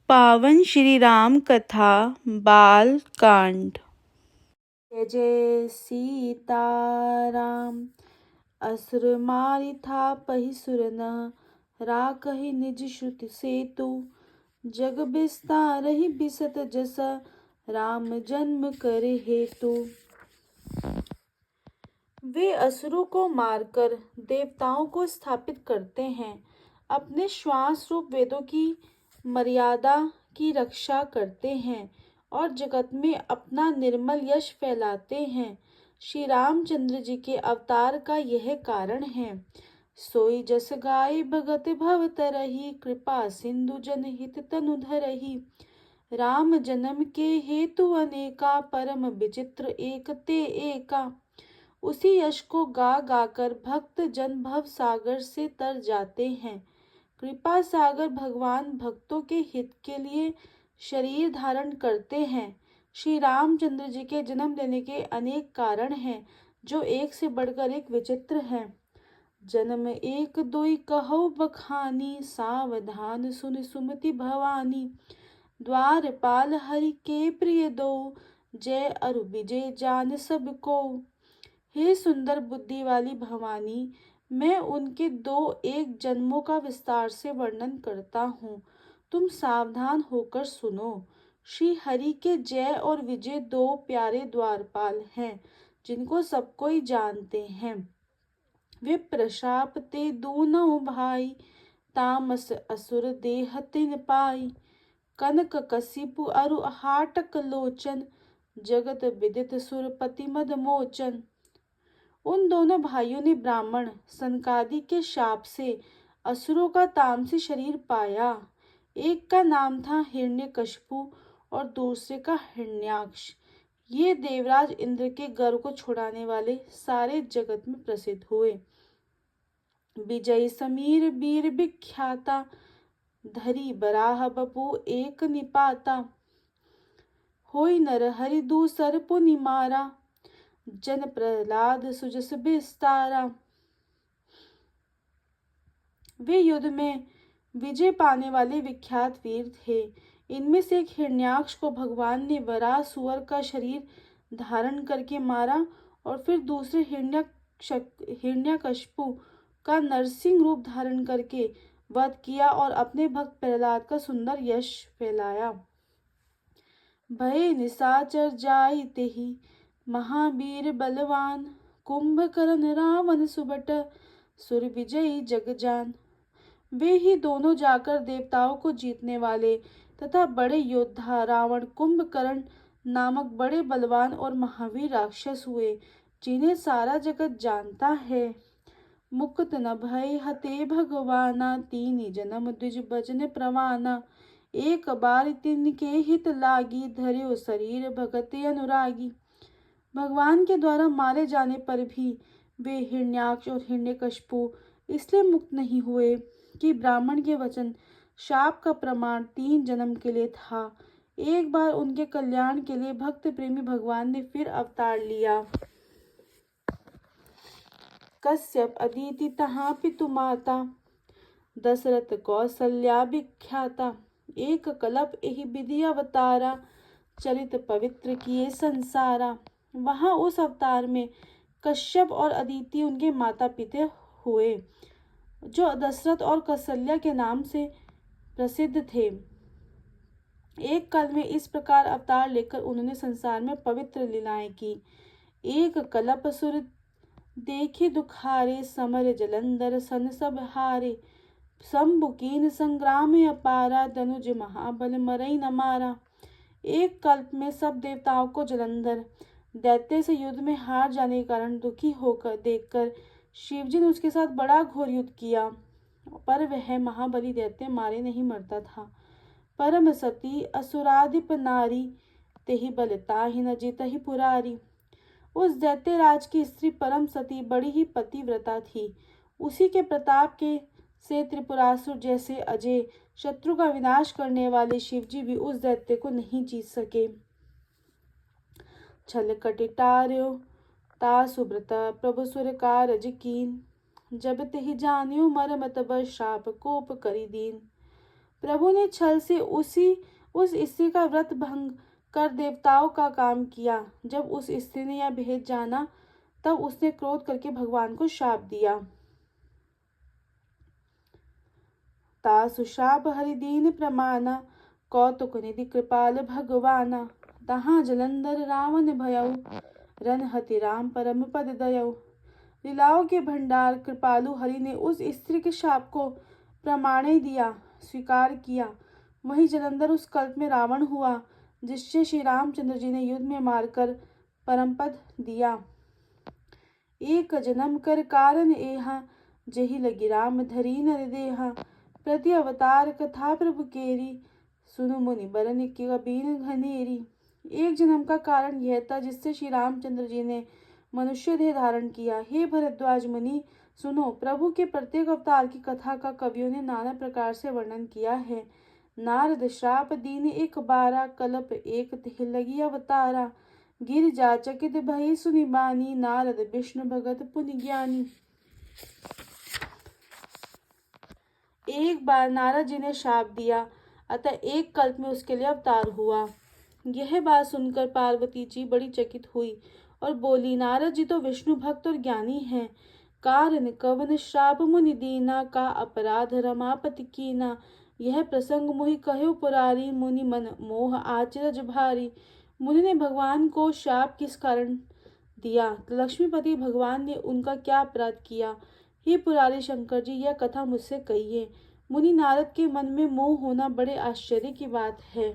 पावन श्री राम कथा बाल कांड। जय जय सीताराम। असुर मारि थापहि सुर न राखहि निज श्रुति सेतु। जग बिस्तारहि बिसत जस राम जन्म करे हेतु। वे असुरों को मारकर देवताओं को स्थापित करते हैं, अपने श्वास रूप वेदों की मर्यादा की रक्षा करते हैं और जगत में अपना निर्मल यश फैलाते हैं। श्री रामचंद्र जी के अवतार का यह कारण है। सोई जस गाय भगत भव तरही, कृपा सिंधु जनहित तनु धरही। राम जन्म के हेतु अनेका, परम विचित्र एक ते एका। उसी यश को गा गाकर भक्त जन भव सागर से तर जाते हैं। कृपा सागर भगवान भक्तों के हित के लिए शरीर धारण करते हैं। श्री रामचंद्र जी के जन्म लेने के अनेक कारण हैं, जो एक से बढ़कर एक विचित्र हैं। जन्म एक दुई कहो बखानी, सावधान सुन सुमति भवानी। द्वारपाल हरि के प्रिय दो, जय अरु विजय जान सब को। हे सुंदर बुद्धि वाली भवानी, मैं उनके दो एक जन्मों का विस्तार से वर्णन करता हूँ, तुम सावधान होकर सुनो। श्री हरि के जय और विजय दो प्यारे द्वारपाल हैं, जिनको सब कोई जानते हैं। वे प्रशाप ते दूनों भाई, तामस असुर देह तिन पाई। कनक कसिपु अरु हाटक लोचन, जगत विदित सुरपति मद मोचन। उन दोनों भाइयों ने ब्राह्मण सनकादि के शाप से असुरों का तामसी शरीर पाया। एक का नाम था हिरण्यकशिपु और दूसरे का हिरण्याक्ष। ये देवराज इंद्र के गर्व को छुड़ाने वाले सारे जगत में प्रसिद्ध हुए। विजय समीर वीर विख्याता, धरी बराह बपु एक निपाता। होई नर हरि दूसर पुनि मारा, जन प्रहलाद सुजस विस्तारा। वे युद्ध में विजय पाने वाले विख्यात वीर थे। इनमें से एक हिरण्याक्ष को भगवान ने वराह सुअर का शरीर धारण करके मारा और फिर दूसरे हिरण्यकशिपु का नरसिंह रूप धारण करके वध किया और अपने भक्त प्रहलाद का सुंदर यश फैलाया। भय निशाचर जाई तेहि, महावीर बलवान। कुंभकर्ण रावण सुबट, सुर विजयी जगजान। वे ही दोनों जाकर देवताओं को जीतने वाले तथा बड़े योद्धा रावण, कुंभकर्ण नामक बड़े बलवान और महावीर राक्षस हुए, जिन्हें सारा जगत जानता है। मुक्त न भय हते भगवाना, तीन जन्म द्विज भजन प्रवाना। एक बार तिनके हित लागी, धर्यो शरीर भगत अनुरागी। भगवान के द्वारा मारे जाने पर भी वे हिरण्याक्ष और हिरण्यकशिपु इसलिए मुक्त नहीं हुए कि ब्राह्मण के वचन शाप का प्रमाण 3 जन्म के लिए था। एक बार उनके कल्याण के लिए भक्त प्रेमी भगवान ने फिर अवतार लिया। कश्यप अदिति तहाँ पितु माता, दशरथ कौसल्या विख्याता। एक कल्प एहि विधि अवतारा, चरित पवित्र किए संसारा। वहां उस अवतार में कश्यप और अदिति उनके माता पिता हुए, जो दशरथ और कौसल्या के नाम से प्रसिद्ध थे। एक काल में इस प्रकार अवतार लेकर उन्होंने संसार में पवित्र लीलाएं की। एक कल्प सुर देखी दुखारे, समर जलंधर सन सब हारे। शंभु कीन संग्राम अपारा, दनुज महाबल मरई न मारा। एक कल्प में सब देवताओं को जलंधर दैत्य से युद्ध में हार जाने के कारण दुखी होकर देखकर शिवजी ने उसके साथ बड़ा घोर युद्ध किया, पर वह महाबली दैत्य मारे नहीं मरता था। परम सती असुराधिप नारी, तेहि बल ताहि न जितहि पुरारी। उस दैत्य राज की स्त्री परम सती बड़ी ही पतिव्रता थी। उसी के प्रताप के से त्रिपुरासुर जैसे अजय शत्रु का विनाश करने वाले शिवजी भी उस दैत्य को नहीं जीत सके। छल कटिटार्यो ता सुब्रत प्रभु सुर कारज कीन, जब तेहि जानियो मरमत बस शाप कोप करि दीन। प्रभु ने छल से उस स्त्री का व्रत भंग कर देवताओं का काम किया। जब उस स्त्री ने यह भेद जाना तब उसने क्रोध करके भगवान को शाप दिया। ता सुशाप हरिदीन प्रमाना, कौतुक निधि कृपाल भगवाना। तहाँ जलंधर रावण भयउ, रन हति राम परम पद दयउ। लीलाओं के भंडार कृपालु हरि ने उस स्त्री के शाप को प्रमाणे दिया, स्वीकार किया। वही जलंधर उस कल्प में रावण हुआ, जिससे श्री रामचंद्र जी ने युद्ध में मारकर परम पद दिया। एक जन्म कर कारण एहा, जही लगी राम धरी नर देहा। प्रति अवतार कथा प्रभु केरी, सुनु मुनि बरन की कबीर घनेरी। एक जन्म का कारण यह था जिससे श्री रामचंद्र जी ने मनुष्य देह धारण किया। हे भरद्वाज मुनि, सुनो, प्रभु के प्रत्येक अवतार की कथा का कवियों ने नाना प्रकार से वर्णन किया है। नारद श्राप दीन एक बारा, कल्प एक तिह लगी अवतारा। गिर जा चकित भई सुनि बानी, नारद विष्णु भगत पुनि ज्ञानी। एक बार नारद जी ने शाप दिया, अतः एक कल्प में उसके लिए अवतार हुआ। यह बात सुनकर पार्वती जी बड़ी चकित हुई और बोली, नारद जी तो विष्णु भक्त और ज्ञानी हैं। कारण कवन श्राप मुनि दीना, का अपराध रमापति कीना। यह प्रसंग मोहि कहो पुरारी, मुनि मन मोह आचरज भारी। मुनि ने भगवान को शाप किस कारण दिया? लक्ष्मीपति भगवान ने उनका क्या अपराध किया? हे पुरारी शंकर जी, यह कथा मुझसे कहिए। मुनि नारद के मन में मोह होना बड़े आश्चर्य की बात है।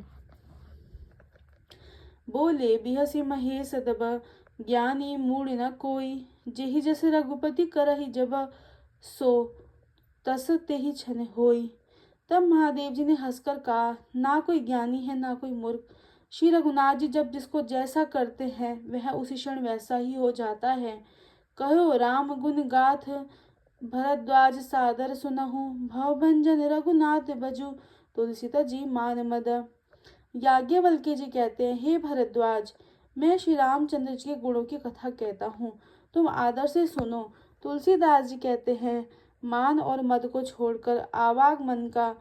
बोले, बिहसी महेश दब, ज्ञानी मूढ़ न कोई। जेहि जस रघुपति करहि जब, सो तस तेहि छन होई। तब महादेव जी ने हंसकर कहा, ना कोई ज्ञानी है ना कोई मूर्ख। श्री रघुनाथ जी जब जिसको जैसा करते हैं वह उसी क्षण वैसा ही हो जाता है। कहो राम गुण गाथ, भरद्वाज सादर सुनहु। भवभंजन रघुनाथ बजु, तुलसीदास जी मान मद। याज्ञवल्क्य जी कहते हैं, हे भरद्वाज, मैं श्री रामचंद्र जी के गुणों की कथा कहता हूँ, तुम आदर से सुनो। तुलसीदास जी कहते हैं, मान और मद को छोड़कर आवागमन का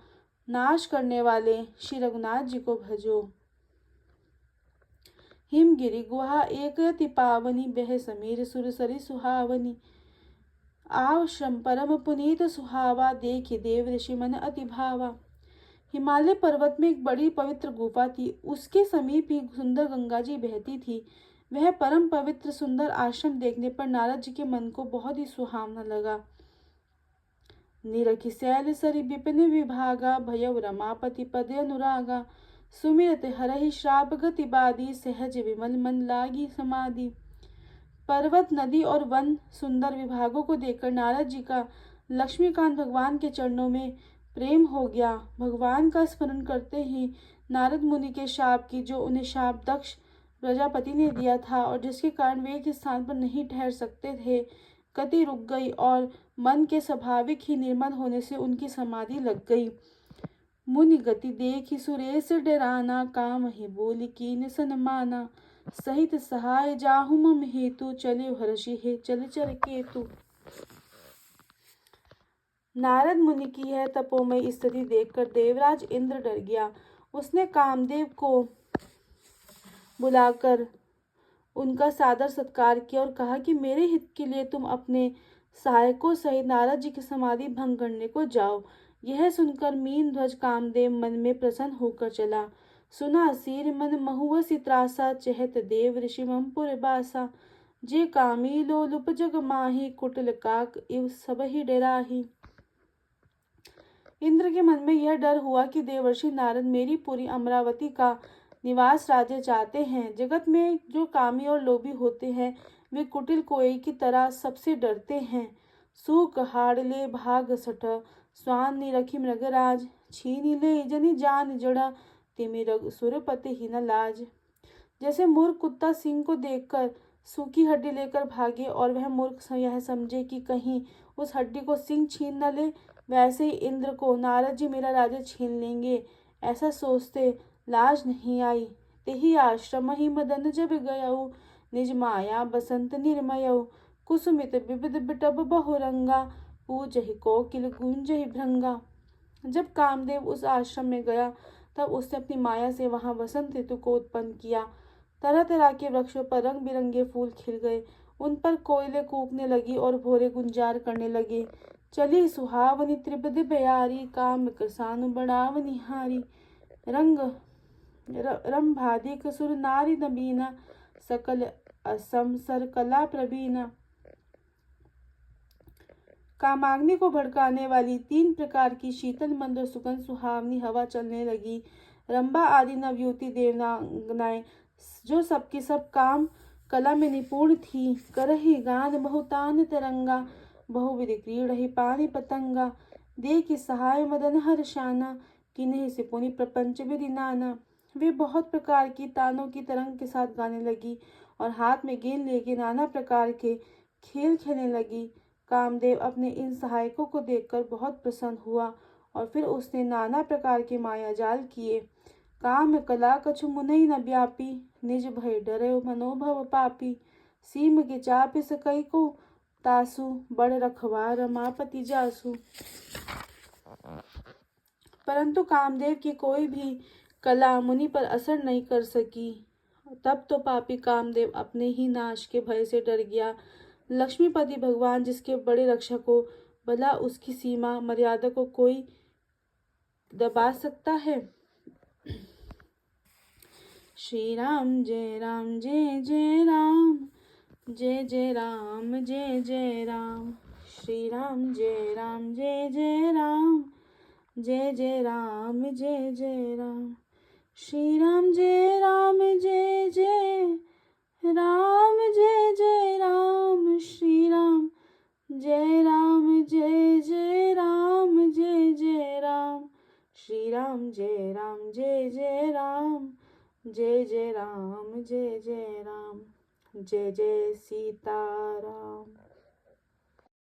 नाश करने वाले श्री रघुनाथ जी को भजो। हिमगिरि गुहा एक अति पावनी, बह समीर सुरसरी सुहावनी। आव श्रम परम पुनीत सुहावा, देखि देव ऋषि मन अति भावा। हिमालय पर्वत में एक बड़ी पवित्र गुफा थी। उसके समीप ही सुंदर गंगा जी बहती थी। वह परम पवित्र सुंदर आश्रम देखने पर नारद जी के मन को बहुत ही सुहावना लगा। निरखि शैल सरि विपिन विभागा, भयउ रमापति पद अनुरागा। सुमिरत हरहि श्राप गति बादी, सहज विमल मन लागी समाधि। पर्वत, नदी और वन सुंदर विभागों को देखकर नारद जी का लक्ष्मीकांत भगवान के चरणों में प्रेम हो गया। भगवान का स्मरण करते ही नारद मुनि के शाप की, जो उन्हें शाप दक्ष प्रजापति ने दिया था और जिसके कारण वे एक स्थान पर नहीं ठहर सकते थे, गति रुक गई और मन के स्वाभाविक ही निर्मल होने से उनकी समाधि लग गई। मुनि गति देखि सुरेश डराना, काम ही बोली कीन सनमाना। सहित सहाय जाहु मम हेतु, चले हर्षि हे चल चर केतु। नारद मुनि की यह तपोमय स्थिति देखकर देवराज इंद्र डर गया। उसने कामदेव को बुलाकर उनका सादर सत्कार किया और कहा कि मेरे हित के लिए तुम अपने सहायकों सहित नारद जी की समाधि भंग करने को जाओ। यह सुनकर मीन ध्वज कामदेव मन में प्रसन्न होकर चला। सुना सीर मन महुवसी त्रासा, चहत देव ऋषि ममपुर बासा। जे कामी लोलुप जग माही, कुटिल काक इव सब ही डराही। इंद्र के मन में यह डर हुआ कि देवर्षि नारद मेरी पूरी अमरावती का निवास राज्य चाहते हैं। जगत में जो कामी और लोभी होते हैं वे कुटिल कोई की तरह सबसे डरते हैं। सूक हाड़ले भाग सठ, स्वान निरखी मृगराज। छीनी ले जनि जान जड़ा, तिमि रघु सुरपति ही न लाज। जैसे मूर्ख कुत्ता सिंह को देखकर सूखी हड्डी लेकर भागे और वह मूर्ख यह समझे कि कहीं उस हड्डी को सिंह छीन न ले, वैसे ही इंद्र को नारद जी मेरा राज्य छीन लेंगे ऐसा सोचते लाज नहीं आई। तेहि आश्रम ही मदन जब गयऊ, निज माया बसंत निर्मयऊ। कुसुमित विविध बिटब बहुरंगा, पूजहि कोकिल गुंजहि भृंगा। जब कामदेव उस आश्रम में गया तब उसने अपनी माया से वहां वसंत ऋतु को उत्पन्न किया। तरह तरह के वृक्षों पर रंग बिरंगे फूल खिल गए, उन पर कोयले कूकने लगी और भोरे गुंजार करने लगे। चली सुहावनी त्रिपद बयारी, काम कृसानु बढ़ावनी हारी। रंग रंभाधिक सुर नारी नबीना, सकल असम सर कला प्रवीणा। कामाग्नि को भड़काने वाली 3 प्रकार की शीतल मंद और सुगंध सुहावनी हवा चलने लगी। रंभा आदि नवयुवती देवनागनाएं जो सबकी सब काम कला में निपुण थी, करही गान बहुतान तरंगा, बहुविधि क्रीड़हि पानी पतंगा। देखि सहाय मदन हर्षाना, किन्हीं से पुनि प्रपंच विधि नाना। वे बहुत प्रकार की तानों की तरंग के साथ गाने लगी और हाथ में गेंद लेके नाना प्रकार के खेल खेलने लगी। कामदेव अपने इन सहायकों को देखकर बहुत प्रसन्न हुआ और फिर उसने नाना प्रकार के माया जाल किए। काम कला कछु मुनहि न व्यापी, निज भय डरे मनोभव पापी। सीम के चापि सकई को तासु, बड़ रखवा रमापति जासु। परंतु कामदेव की कोई भी कला मुनि पर असर नहीं कर सकी। तब तो पापी कामदेव अपने ही नाश के भय से डर गया। लक्ष्मीपति भगवान जिसके बड़े रक्षक हो, भला उसकी सीमा मर्यादा को कोई दबा सकता है। श्री राम जय राम जय जय राम, जय जय राम जय जय राम। श्री राम जय राम जय जय राम, जय जय राम जय जय राम। श्री राम जय राम जय जय राम, जय जय राम। श्री राम जय राम जय जय राम, जय जय राम। श्री राम जय राम जय जय राम, जय जय राम जय जय राम। जय जय सीता